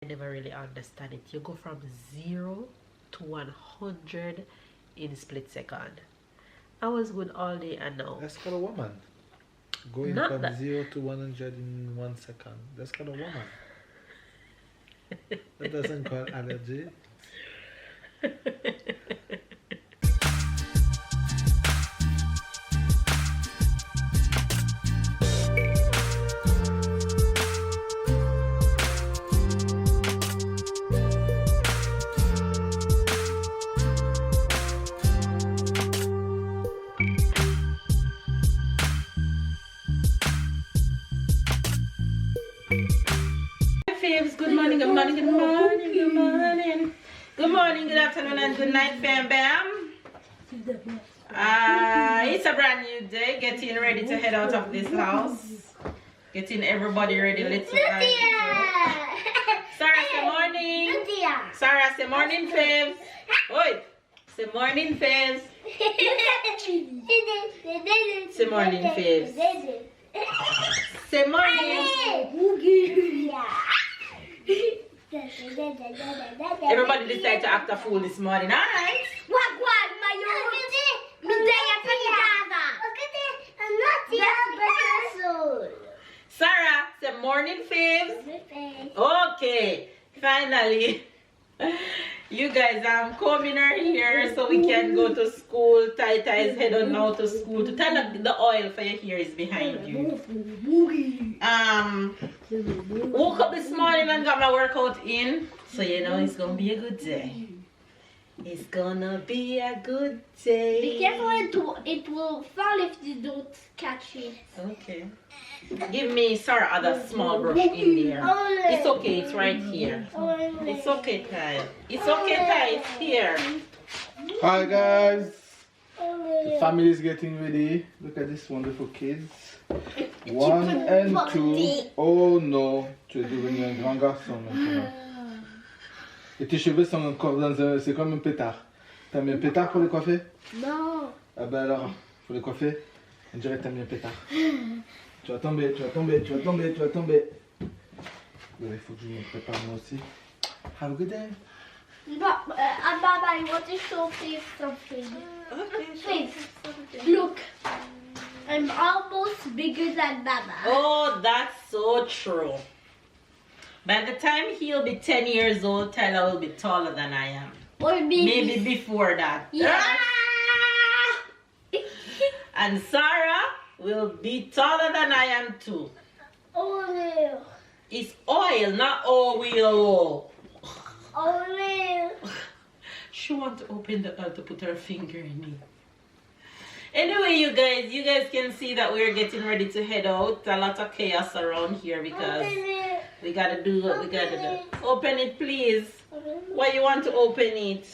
I never really understand it. You go from 0 to 100 in a split second. I was good all day and now. That's called a woman. Going Not from that. 0 to 100 in 1 second. That's called a woman. That doesn't call allergy. Good morning, good morning, good morning, good morning. Good morning, good afternoon, and good night, fam bam. It's a brand new day, getting ready to head out of this house. Getting everybody ready. Let's Sarah, say morning. Sarah, say morning, faves. Oi, say morning, faves. Say morning, faves. Say morning. Everybody decided to act a fool this morning, alright? Sarah, say morning, faves. Okay, finally. You guys, I'm coming her here so we can go to school. Tita is heading now to school to turn up the oil for your hair is behind you. Woke up this morning and got my workout in, so you know it's gonna be a good day. It's gonna be a good day. Be careful, it will fall if you don't catch it. Okay. Give me Sarah other small brush in there. It's okay, it's right here. It's okay, Ty. It's okay, Ty, it's here. Hi guys. The family is getting ready. Look at these wonderful kids. 1 and 2. Oh non, tu es devenu un grand garçon maintenant. Et tes cheveux sont encore dans un... C'est comme un pétard. T'as mis un pétard pour les coiffer? Non. Ah ben alors, pour les coiffer, on dirait que t'as mis un pétard. Tu vas tomber, tu vas tomber, tu vas tomber, tu vas tomber. Il faut que je me prépare moi aussi. Have a good day. Baba, I want to show you something. Okay, Please, look. I'm almost bigger than Baba. Oh, that's so true. By the time he'll be 10 years old, Tyler will be taller than I am. Or Maybe before that. Yeah. And Sarah will be taller than I am too. Oil. It's oil, not oil. Oil. She wants to open the to put her finger in it. Anyway, you guys can see that we're getting ready to head out. A lot of chaos around here because we gotta do what we gotta do. Open it, please. Why you want to open it?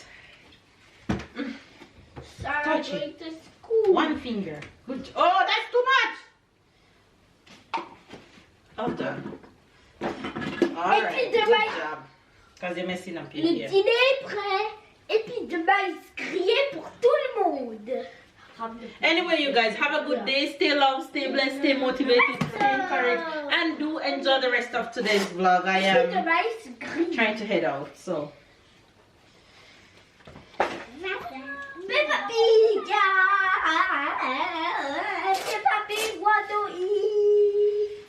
Sarah Touch going it. to school. One finger. Good. Oh, that's too much. All done. All right. Good job. Because you're messing up your Le hair. dîner est prêt. Et puis demain, il se criait pour tout le monde. Anyway, you guys, have a good day. Stay loved, stay blessed, stay motivated, stay encouraged, and do enjoy the rest of today's vlog. I am trying to head out, so. Papi want to eat.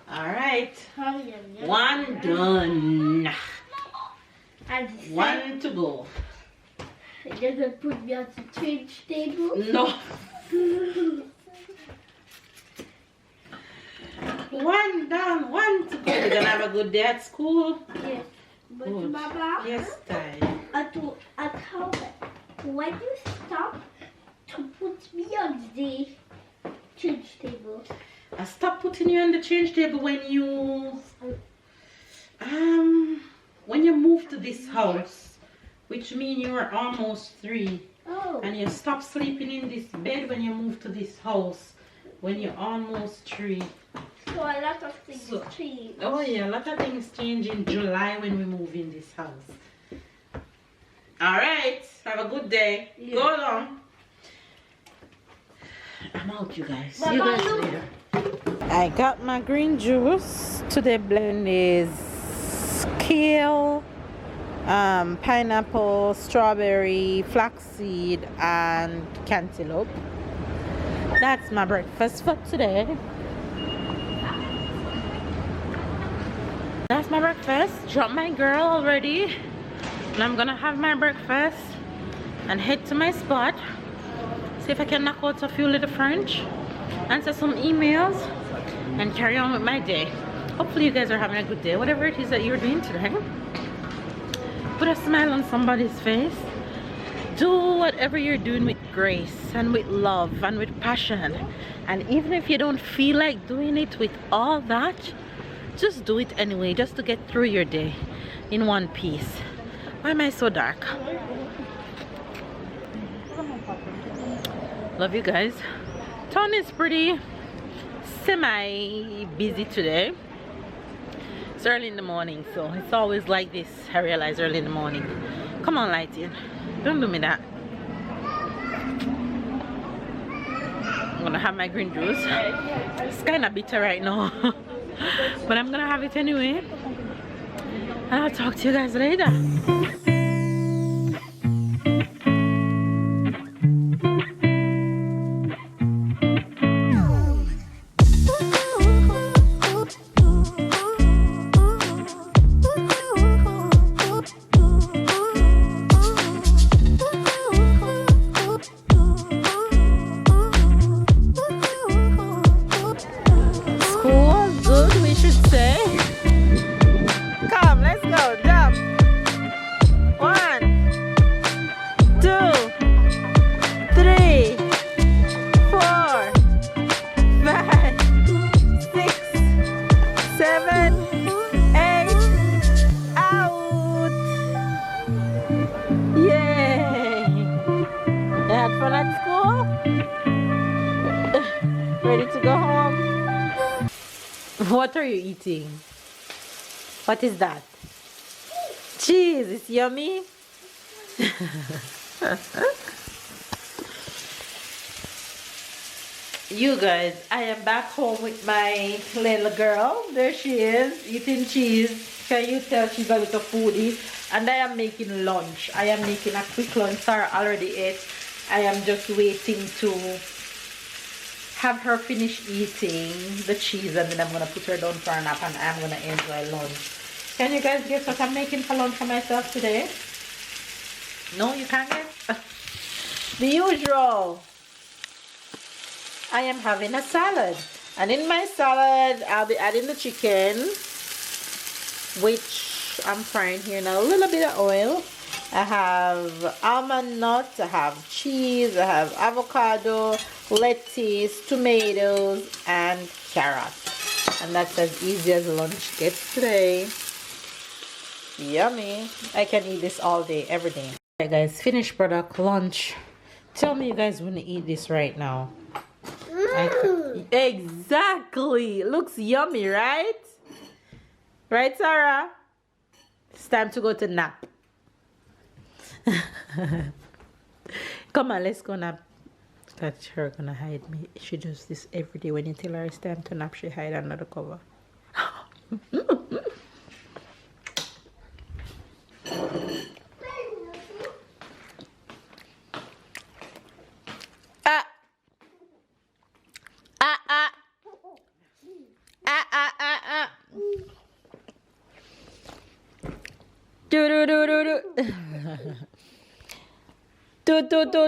Alright. One done. One to go. It doesn't put me on the change table. No. One done, one to go. We're gonna have a good day at school. Yes. But Good. Baba, Yes, Ty. at how when you stop to put me on the change table? I stopped putting you on the change table when you moved to this house, which means you were almost 3. Oh. And you stopped sleeping in this bed when you moved to this house when you're almost 3. So a lot of things change. Oh yeah, a lot of things change in July when we move in this house. Alright, have a good day. Yeah. Go along. I'm out, you guys. See you Bye-bye, guys look. later. I got my green juice. Today blend is kale, pineapple, strawberry, flaxseed, and cantaloupe. That's my breakfast for today. That's my breakfast. Dropped my girl already. And I'm gonna have my breakfast and head to my spot. See if I can knock out a few little French, answer some emails, and carry on with my day. Hopefully you guys are having a good day, whatever it is that you're doing today. Put a smile on somebody's face. Do whatever you're doing with grace and with love and with passion. And even if you don't feel like doing it with all that, just do it anyway, just to get through your day in one piece. Why am I so dark? Love you guys. Town is pretty semi busy today. It's early in the morning, so it's always like this. I realize early in the morning. Come on, lighting. Don't do me that. I'm gonna have my green juice. It's kind of bitter right now, but I'm gonna have it anyway. And I'll talk to you guys later. Ready to go home? What are you eating? What is that? Cheese. It's yummy. You guys, I am back home with my little girl. There she is, eating cheese. Can you tell she's a little foodie? And I am making lunch. I am making a quick lunch. Sarah already ate. I am just waiting to have her finish eating the cheese, and then I'm gonna put her down for a nap, and I'm gonna enjoy lunch. Can you guys guess what I'm making for lunch for myself today? No, you can't guess? The usual. I am having a salad, and in my salad I'll be adding the chicken, which I'm frying here in a little bit of oil. I have almond nuts, I have cheese, I have avocado, lettuce, tomatoes, and carrots. And that's as easy as lunch gets today. Yummy. I can eat this all day, every day. Alright guys, finished product, lunch. Tell me you guys want to eat this right now. Exactly. Looks yummy, right? Right, Sarah? It's time to go to nap. Come on, let's go nap. That's her gonna hide me. She does this every day. When you tell her it's time to nap, she hide under the cover.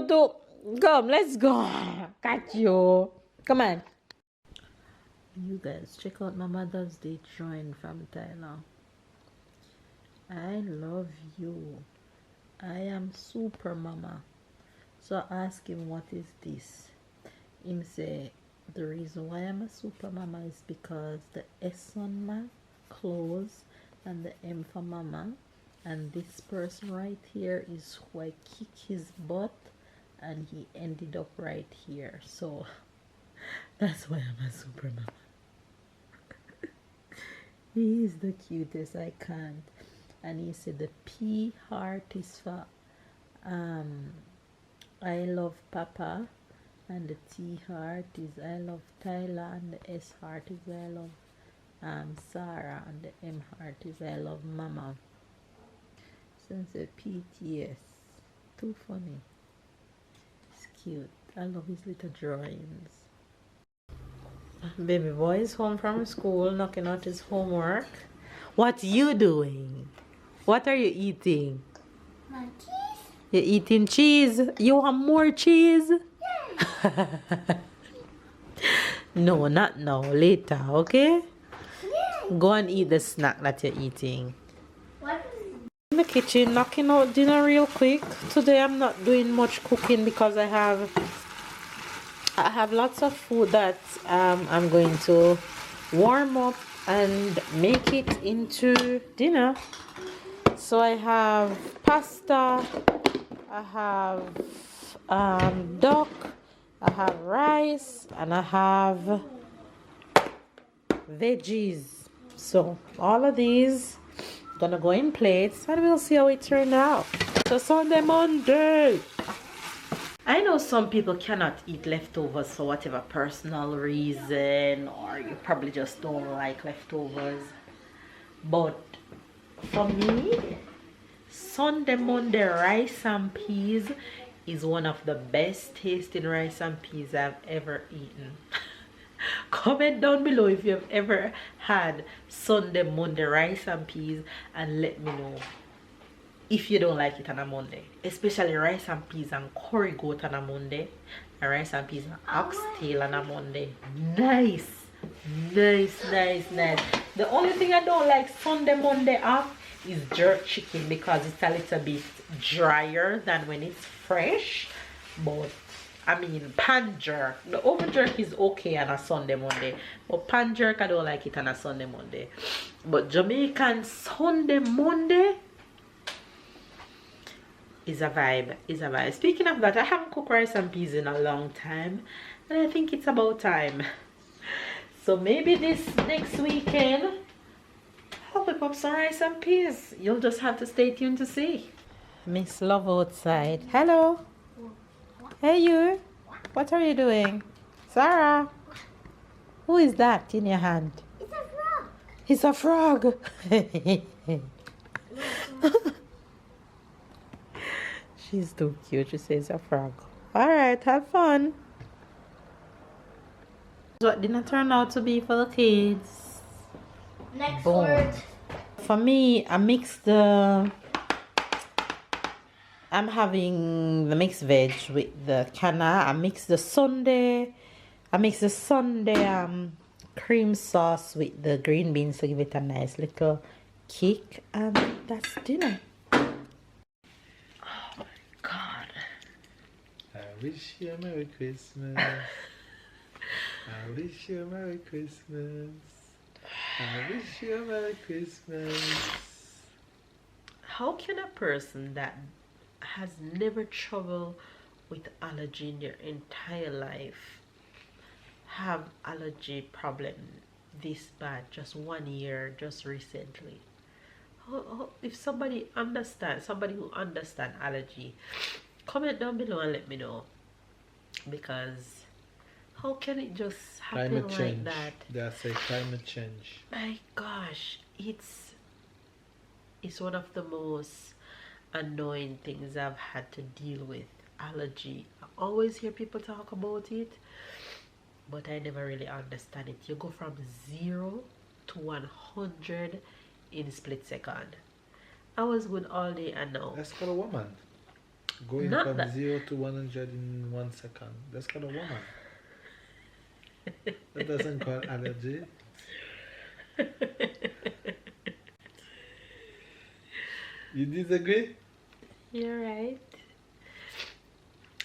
Do. Come, let's go. Got you. Come on. You guys, check out my Mother's Day drawing from Tyler. I love you. I am super mama. So I ask him, what is this? Him say, the reason why I'm a super mama is because the S on my clothes and the M for mama. And this person right here is who I kick his butt, and he ended up right here. So that's why I'm a super mama. He is the cutest. I can't. And he said the P heart is for I love Papa, And the T heart is I love Tyler, and the S heart is I love Sarah, and the M heart is I love Mama. Since the PTS, too funny. It's cute. I love his little drawings. Baby boy is home from school, knocking out his homework. What you doing? What are you eating? My cheese? You're eating cheese? You want more cheese? Yeah. No, not now. Later, okay? Yeah. Go and eat the snack that you're eating. What? In the kitchen, knocking out dinner real quick. Today I'm not doing much cooking because I have lots of food that I'm going to warm up and make it into dinner. So I have pasta, I have duck, I have rice, and I have veggies. So all of these gonna go in plates and we'll see how it turns out. So Sunday, Monday. I know some people cannot eat leftovers for whatever personal reason, or you probably just don't like leftovers. But for me, Sunday, Monday rice and peas is one of the best tasting rice and peas I've ever eaten. Comment down below if you've ever had Sunday, Monday rice and peas, and let me know if you don't like it on a Monday. Especially rice and peas and curry goat on a Monday, and rice and peas and oxtail on a Monday. Nice, nice, nice, nice. The only thing I don't like Sunday, Monday off is jerk chicken because it's a little bit drier than when it's fresh. But I mean, pan jerk, the oven jerk is okay on a Sunday, Monday, but pan jerk I don't like it on a Sunday, Monday. But Jamaican Sunday, Monday is a vibe, is a vibe. Speaking of that, I haven't cooked rice and peas in a long time, and I think it's about time. So maybe this next weekend I'll whip up some rice and peas. You'll just have to stay tuned to see. Miss Love outside. Hello. Hey you. What are you doing? Sarah. Who is that in your hand? It's a frog. It's a frog. She's too cute. She says a frog. Alright, have fun. What didn't turn out to be for the kids? Next Boom. word. For me, I mix the... I'm having the mixed veg with the canna. I mix the Sunday cream sauce with the green beans to give it a nice little kick, and that's dinner. Oh my God. I wish you a Merry Christmas. I wish you a Merry Christmas. I wish you a Merry Christmas. How can a person that has never troubled with allergy in their entire life have allergy problem this bad just 1 year, just recently? If somebody who understand allergy, comment down below and let me know, because how can it just happen Climate like change. that? That's a climate change. My gosh, it's one of the most annoying things I've had to deal with. Allergy. I always hear people talk about it, but I never really understand it. You go from 0 to 100 in a split second. I was good all day, and now That's called a woman. Going Not from that. 0 to 100 in 1 second. That's called a woman. That doesn't call allergy. You disagree? You're right.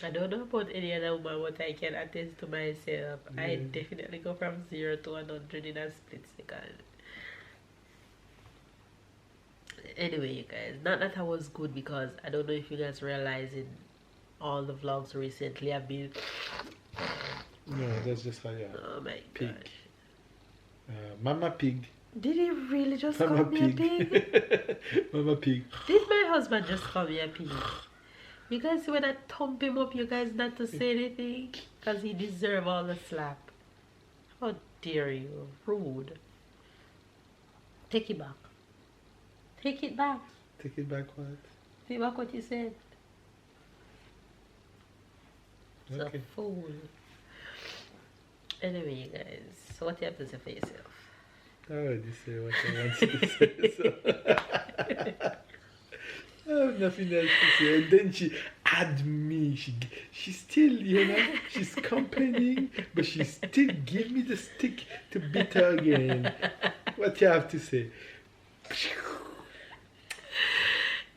I don't know about any other woman, but I can attest to myself. I definitely go from 0 to 100 in a split second. Anyway, you guys, not that I was good, because I don't know if you guys realize in all the vlogs recently I've been... No, that's just how you are. Oh my Pig. gosh. Mama pig. Did he really just Mama call me a pig? Mama pig. Did my husband just call me a pig? You guys, when I thump him up, you guys not to say anything? Because he deserves all the slap. How dare you? Rude. Take it back. Take it back. Take it back what? Take back what you said. It's Okay. a fool. Anyway, you guys, so what you have to say for yourself? I already say what I wanted to say. So. I have nothing else to say. And then she add me. She still, you know, she's complaining, but she still give me the stick to beat her again. What you have to say?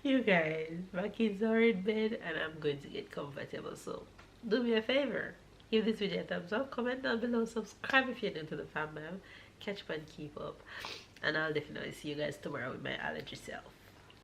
You guys, my kids are in bed and I'm going to get comfortable. So do me a favor. Give this video a thumbs up, comment down below, subscribe if you're new to the family. Catch up and keep up. And I'll definitely see you guys tomorrow with my allergy self.